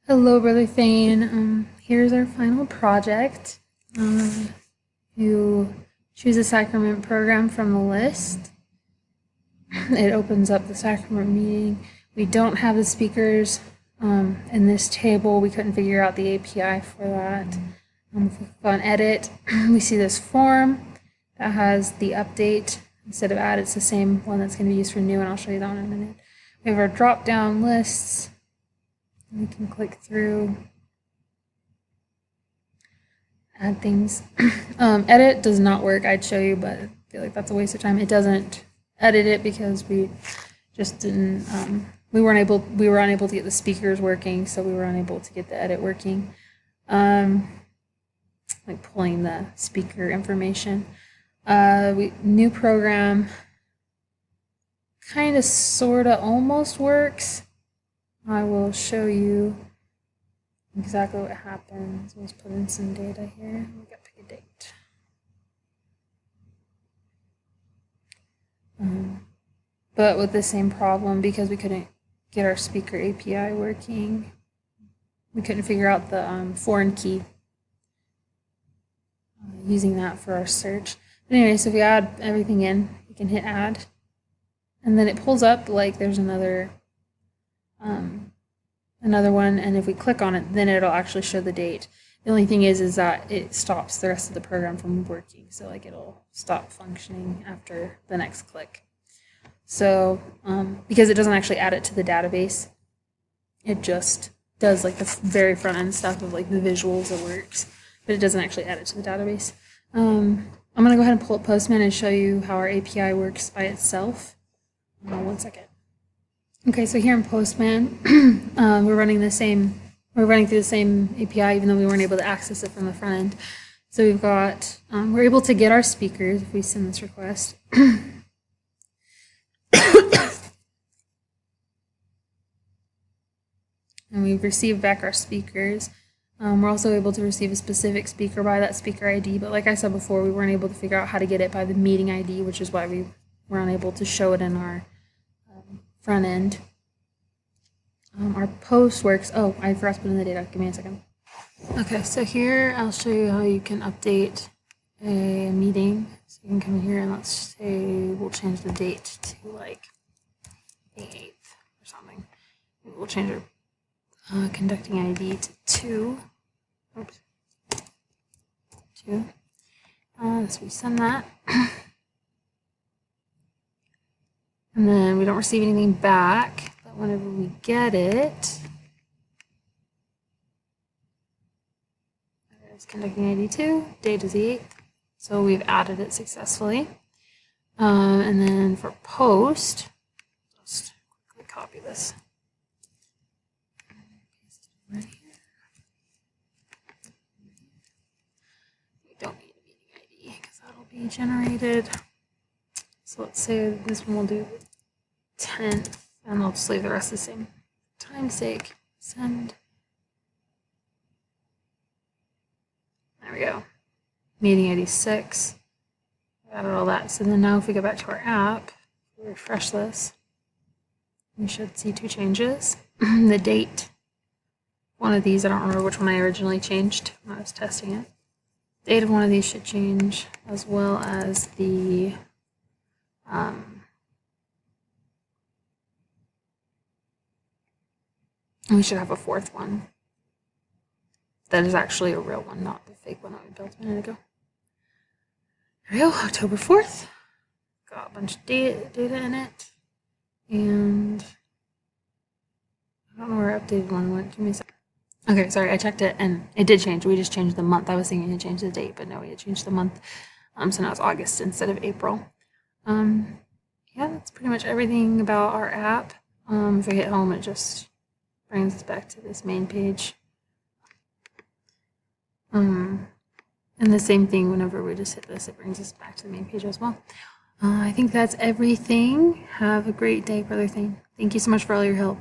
Hello, Brother Thane. Here's our final project. You choose a sacrament program from the list. It opens up the sacrament meeting. We don't have the speakers in this table. We couldn't figure out the API for that. If we click on edit, we see this form that has the update. Instead of add, it's the same one that's going to be used for new, and I'll show you that one in a minute. We have our drop-down lists. We can click through, add things. Edit does not work. I'd show you, but I feel like that's a waste of time. It doesn't edit it because we just didn't, we were unable to get the speakers working, so we were unable to get the edit working. Like pulling the speaker information. New program kind of, sort of, almost works. I will show you exactly what happens. Let's put in some data here. We got to pick a date. But with the same problem, because we couldn't get our speaker API working, we couldn't figure out the foreign key using that for our search. But anyway, so if we add everything in, we can hit add, and then it pulls up like there's another one, and if we click on it, then it'll actually show the date. The only thing is that it stops the rest of the program from working, so like it'll stop functioning after the next click. So because it doesn't actually add it to the database, it just does like the very front end stuff of like the visuals, it works, but it doesn't actually add it to the database. I'm going to go ahead and pull up Postman and show you how our API works by itself. 1 second. Okay, so here in Postman, we're running through the same API, even though we weren't able to access it from the front end. So we've got, we're able to get our speakers if we send this request. And we've received back our speakers. We're also able to receive a specific speaker by that speaker ID, but like I said before, we weren't able to figure out how to get it by the meeting ID, which is why we were unable to show it in our front end. Our post works. Oh, I forgot to put in the data. Give me a second. Okay, so here I'll show you how you can update a meeting. So you can come in here and let's say we'll change the date to like the 8th or something. Maybe we'll change our conducting ID to 2. Oops. 2. So we send that. And then we don't receive anything back, but whenever we get it, there's conducting ID 2, date is the 8th, so we've added it successfully. And then for post, just quickly copy this. Right here. We don't need a meeting ID because that'll be generated. So let's say this one will do 10th, and I'll just leave the rest the same. For time's sake, send. There we go. Meeting ID 6. Added all that. So then now if we go back to our app, refresh this, we should see 2 changes. The date. One of these, I don't remember which one I originally changed when I was testing it. The date of one of these should change, as well as the we should have a 4th one. That is actually a real one, not the fake one that we built a minute ago. There we go, October 4th. Got a bunch of data in it. And I don't know where our updated one went. Give me a second. Okay, sorry, I checked it and it did change. We just changed the month. I was thinking it changed the date, but no, we had changed the month. So now it's August instead of April. Yeah, that's pretty much everything about our app. If I hit home, it just brings us back to this main page. And the same thing whenever we just hit this, it brings us back to the main page as well. I think that's everything. Have a great day, Brother Thane. Thank you so much for all your help.